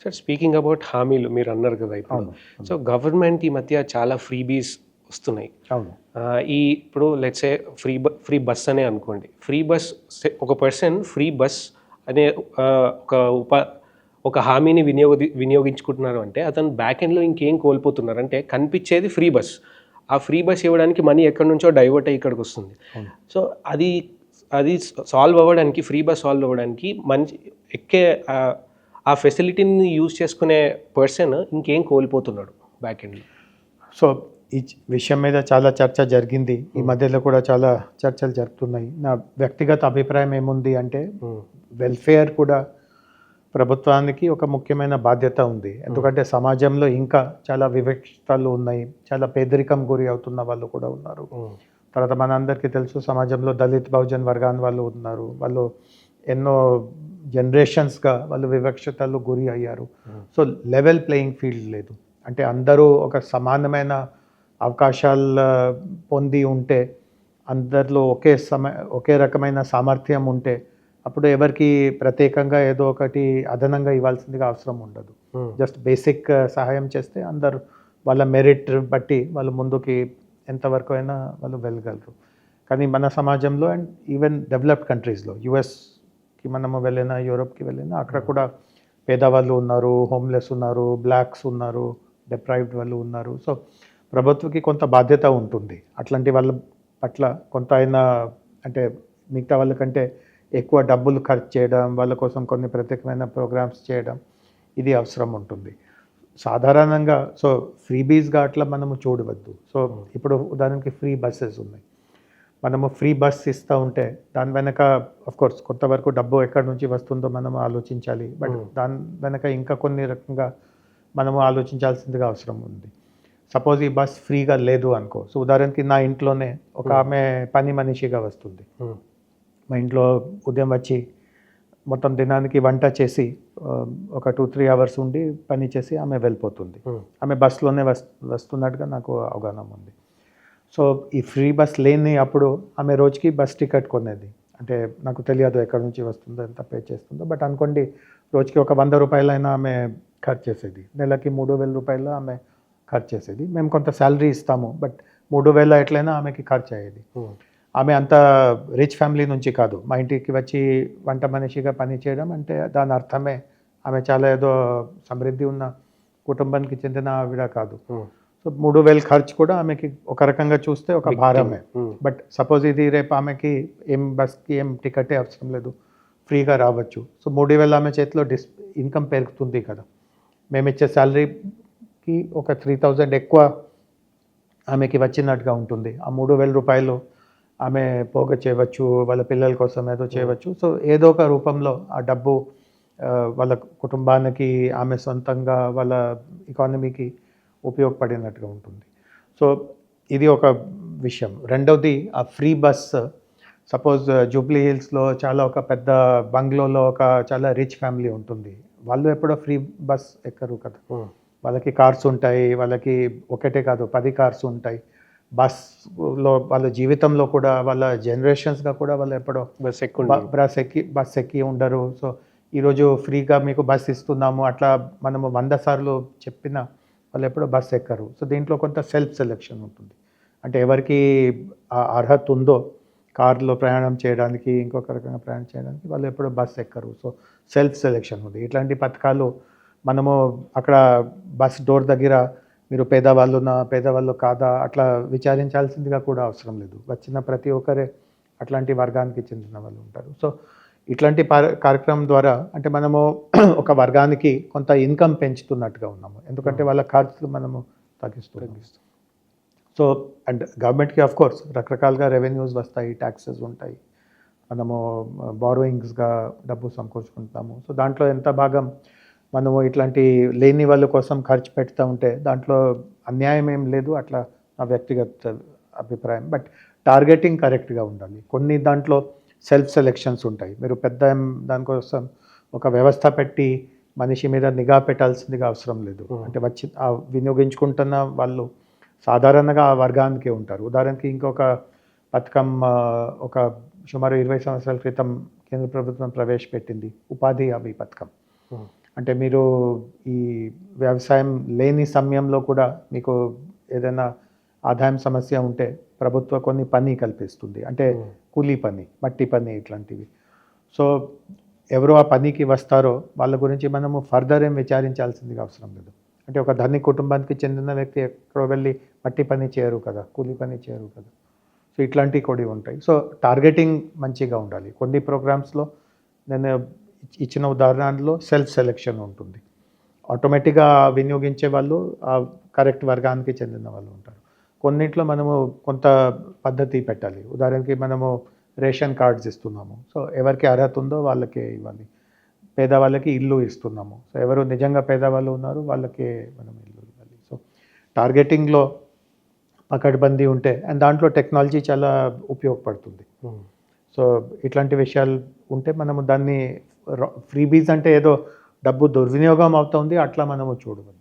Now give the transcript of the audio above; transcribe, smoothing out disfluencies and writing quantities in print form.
Sir speaking about హామీలు మీరు అన్నారు కదా ఇప్పుడు. అవును. సో గవర్నమెంట్ ఈ మధ్య చాలా ఫ్రీబీస్ వస్తున్నాయి. అవును. ఇప్పుడు లెట్స్ సే ఫ్రీ బస్ అనే అనుకోండి. ఫ్రీ బస్ ఒక పర్సన్ ఫ్రీ బస్ అనే ఆహ్, ఒక ఉప ఒక హామీని వినియోగించుకుంటున్నారు అంటే అతను బ్యాక్ ఎండ్‌లో ఇంకేం కోల్పోతున్నారు అంటే కనిపించేది ఫ్రీ బస్. ఆ ఫ్రీ బస్ ఇవ్వడానికి మనీ ఎక్కడి నుంచో డైవర్ట్ అయ్యి ఇక్కడికొస్తుంది. అవును. సో అది అది సాల్వ్ అవ్వడానికి ఫ్రీ బస్ సాల్వ్ అవ్వడానికి మంచి ఎక్కే ఆ ఫెసిలిటీని యూజ్ చేసుకునే పర్సన్ ఇంకేం కోల్పోతున్నాడు బ్యాక్ ఎండ్‌లో. సో ఈ విషయం మీద చాలా చర్చ జరిగింది. ఈ మధ్యలో కూడా చాలా చర్చలు జరుగుతున్నాయి. నా వ్యక్తిగత అభిప్రాయం ఏముంది అంటే వెల్ఫేర్ కూడా ప్రభుత్వానికి ఒక ముఖ్యమైన బాధ్యత ఉంది. ఎందుకంటే సమాజంలో ఇంకా చాలా వివక్షతలు ఉన్నాయి. చాలా పేదరికం గురి అవుతున్న వాళ్ళు కూడా ఉన్నారు. తర్వాత మనందరికీ తెలుసు సమాజంలో దళిత్ బహుజన్ వర్గాన్ని వాళ్ళు ఉన్నారు. వాళ్ళు ఎన్నో జనరేషన్స్గా వాళ్ళు వివక్షతలు గురి అయ్యారు. సో లెవెల్ ప్లేయింగ్ ఫీల్డ్ లేదు. అంటే అందరూ ఒక సమానమైన అవకాశాలు పొంది ఉంటే, అందరిలో ఒకే రకమైన సామర్థ్యం ఉంటే, అప్పుడు ఎవరికి ప్రత్యేకంగా ఏదో ఒకటి అదనంగా ఇవ్వాల్సిందిగా అవసరం ఉండదు. జస్ట్ బేసిక్ సహాయం చేస్తే అందరు వాళ్ళ మెరిట్ బట్టి వాళ్ళు ముందుకి ఎంతవరకు అయినా వాళ్ళు వెళ్ళగలరు. కానీ మన సమాజంలో అండ్ ఈవెన్ డెవలప్డ్ కంట్రీస్లో యూఎస్కి మనము వెళ్ళినా, యూరోప్కి వెళ్ళినా అక్కడ కూడా పేదవాళ్ళు ఉన్నారు, హోమ్లెస్ ఉన్నారు, బ్లాక్స్ ఉన్నారు, డిప్రైవ్డ్ వాళ్ళు ఉన్నారు. సో ప్రభుత్వకి కొంత బాధ్యత ఉంటుంది అట్లాంటి వాళ్ళ పట్ల. కొంత అయినా అంటే మిగతా వాళ్ళకంటే ఎక్కువ డబ్బులు ఖర్చు చేయడం, వాళ్ళ కోసం కొన్ని ప్రత్యేకమైన ప్రోగ్రామ్స్ చేయడం, ఇది అవసరం ఉంటుంది సాధారణంగా. సో ఫ్రీబీస్గా అట్లా మనము చూడవద్దు. సో ఇప్పుడు ఉదాహరణకి ఫ్రీ బస్సెస్ ఉన్నాయి. మనము ఫ్రీ బస్ ఇస్తూ ఉంటే దాని వెనక కోర్స్ కొంతవరకు డబ్బు ఎక్కడి నుంచి వస్తుందో మనం ఆలోచించాలి. బట్ దాని వెనక ఇంకా కొన్ని రకంగా మనము ఆలోచించాల్సిందిగా అవసరం ఉంది. సపోజ్ ఈ బస్ ఫ్రీగా లేదు అనుకో. సో ఉదాహరణకి నా ఇంట్లోనే ఒక ఆమె పని మనిషిగా వస్తుంది. మా ఇంట్లో ఉదయం వచ్చి మొత్తం దినానికి వంట చేసి ఒక 2-3 అవర్స్ ఉండి పని చేసి ఆమె వెళ్ళిపోతుంది. ఆమె బస్లోనే వస్తున్నట్టుగా నాకు అవగాహన ఉంది. సో ఈ ఫ్రీ బస్ లేని అప్పుడు ఆమె రోజుకి బస్ టికెట్ కొనేది. అంటే నాకు తెలియదు ఎక్కడి నుంచి వస్తుందో, ఎంత పే చేస్తుందో. బట్ అనుకోండి రోజుకి ఒక 100 రూపాయలైనా ఆమె ఖర్చు చేసేది. నెలకి 3,000 రూపాయలు ఆమె ఖర్చు చేసేది. మేము కొంత శాలరీ ఇస్తాము, బట్ 3,000 ఎట్లయినా ఆమెకి ఖర్చు అయ్యేది. ఆమె అంత రిచ్ ఫ్యామిలీ నుంచి కాదు. మా ఇంటికి వచ్చి వంట మనిషిగా పని చేయడం అంటే దాని అర్థమే ఆమె చాలా ఏదో సమృద్ధి ఉన్న కుటుంబానికి చెందిన ఆవిడ కాదు. సో 3,000 ఖర్చు కూడా ఆమెకి ఒక రకంగా చూస్తే ఒక భారమే. బట్ సపోజ్ ఇది రేపు ఆమెకి బస్కి టికెటే అవసరం లేదు, ఫ్రీగా రావచ్చు. సో 3,000 ఆమె చేతిలో ఇన్కమ్ పెరుగుతుంది కదా. మేము ఇచ్చే శాలరీకి ఒక 3,000 ఎక్కువ ఆమెకి వచ్చినట్టుగా ఉంటుంది. ఆ 3,000 రూపాయలు ఆమె పోగ చేయవచ్చు, వాళ్ళ పిల్లల కోసం ఏదో చేయవచ్చు. సో ఏదో ఒక రూపంలో ఆ డబ్బు వాళ్ళ కుటుంబానికి, ఆమె సొంతంగా వాళ్ళ ఎకానమీకి ఉపయోగపడినట్టుగా ఉంటుంది. సో ఇది ఒక విషయం. రెండవది ఆ ఫ్రీ బస్. సపోజ్ జూబ్లీ హిల్స్లో చాలా ఒక పెద్ద బంగ్లోలో ఒక చాలా రిచ్ ఫ్యామిలీ ఉంటుంది. వాళ్ళు ఎప్పుడో ఫ్రీ బస్ ఎక్కరు కదా. వాళ్ళకి కార్స్ ఉంటాయి, వాళ్ళకి ఒకటే కాదు 10 కార్స్ ఉంటాయి. బస్లో వాళ్ళ జీవితంలో కూడా వాళ్ళ జనరేషన్స్గా కూడా వాళ్ళు ఎప్పుడో బస్ ఎక్కి ఉండరు. సో ఈరోజు ఫ్రీగా మీకు బస్ ఇస్తున్నాము అట్లా మనము 100 సార్లు చెప్పినా వాళ్ళు ఎప్పుడో బస్ ఎక్కరు. సో దీంట్లో కొంత సెల్ఫ్ సెలెక్షన్ ఉంటుంది. అంటే ఎవరికి అర్హత ఉందో కార్లో ప్రయాణం చేయడానికి, ఇంకొక రకంగా ప్రయాణం చేయడానికి, వాళ్ళు ఎప్పుడో బస్ ఎక్కరు. సో సెల్ఫ్ సెలెక్షన్ ఉంది. ఇట్లాంటి పథకాలు మనము అక్కడ బస్ డోర్ దగ్గర మీరు పేదవాళ్ళు కాదా అట్లా విచారించాల్సిందిగా కూడా అవసరం లేదు. వచ్చిన ప్రతి ఒక్కరే అట్లాంటి వర్గానికి చెందిన వాళ్ళు ఉంటారు. సో ఇట్లాంటి కార్యక్రమం ద్వారా అంటే మనము ఒక వర్గానికి కొంత ఇన్కమ్ పెంచుతున్నట్టుగా ఉన్నాము. ఎందుకంటే వాళ్ళ ఖర్చులు మనము తగ్గిస్తాం. సో అండ్ గవర్నమెంట్కి కోర్స్ రకరకాలుగా రెవెన్యూస్ వస్తాయి, ట్యాక్సెస్ ఉంటాయి, మనము బారోయింగ్స్గా డబ్బు సమకూర్చుకుంటాము. సో దాంట్లో ఎంత భాగం మనము ఇట్లాంటి లేని వాళ్ళ కోసం ఖర్చు పెడతా ఉంటే దాంట్లో అన్యాయం ఏం లేదు, అట్లా నా వ్యక్తిగత అభిప్రాయం. బట్ టార్గెటింగ్ కరెక్ట్గా ఉండాలి. కొన్ని దాంట్లో సెల్ఫ్ సెలెక్షన్స్ ఉంటాయి. మీరు దానికోసం ఒక వ్యవస్థ పెట్టి మనిషి మీద నిఘా పెట్టాల్సిందిగా అవసరం లేదు. అంటే వినియోగించుకుంటున్న వాళ్ళు సాధారణంగా ఆ వర్గానికే ఉంటారు. ఉదాహరణకి ఇంకొక పథకం ఒక సుమారు 20 సంవత్సరాల క్రితం కేంద్ర ప్రభుత్వం ప్రవేశపెట్టింది, ఉపాధి హామీ పథకం. అంటే మీరు ఈ వ్యవసాయం లేని సమయంలో కూడా మీకు ఏదైనా ఆదాయం సమస్య ఉంటే ప్రభుత్వం కొన్ని పని కల్పిస్తుంది, అంటే కూలీ పని, మట్టి పని ఇట్లాంటివి. సో ఎవరు ఆ పనికి వస్తారో వాళ్ళ గురించి మనము ఫర్దర్ ఏం విచారించాల్సిందిగా అవసరం లేదు. అంటే ఒక ధనిక కుటుంబానికి చెందిన వ్యక్తి ఎక్కడో వెళ్ళి మట్టి పని చేయరు కదా, కూలీ పని చేయరు కదా. సో ఇట్లాంటివి కూడా ఉంటాయి. సో టార్గెటింగ్ మంచిగా ఉండాలి. కొన్ని ప్రోగ్రామ్స్లో నేను ఇచ్చిన ఉదాహరణలో సెల్ఫ్ సెలెక్షన్ ఉంటుంది. ఆటోమేటిక్గా వినియోగించే వాళ్ళు ఆ కరెక్ట్ వర్గానికి చెందిన వాళ్ళు ఉంటారు. కొన్నింట్లో మనము కొంత పద్ధతి పెట్టాలి. ఉదాహరణకి మనము రేషన్ కార్డ్స్ ఇస్తున్నాము, సో ఎవరికి అర్హత ఉందో వాళ్ళకే ఇవ్వాలి. పేదవాళ్ళకి ఇల్లు ఇస్తున్నాము, సో ఎవరు నిజంగా పేదవాళ్ళు ఉన్నారో వాళ్ళకే మనం ఇల్లు ఇవ్వాలి. సో టార్గెటింగ్లో పకడ్బందీ ఉంటే అండ్ దాంట్లో టెక్నాలజీ చాలా ఉపయోగపడుతుంది. సో ఇట్లాంటి విషయాలు ఉంటే మనము దాన్ని ఫ్రీబీస్ అంటే ఏదో డబ్బు దుర్వినియోగం అవుతుంది అట్లా మనము చూడవద్దు.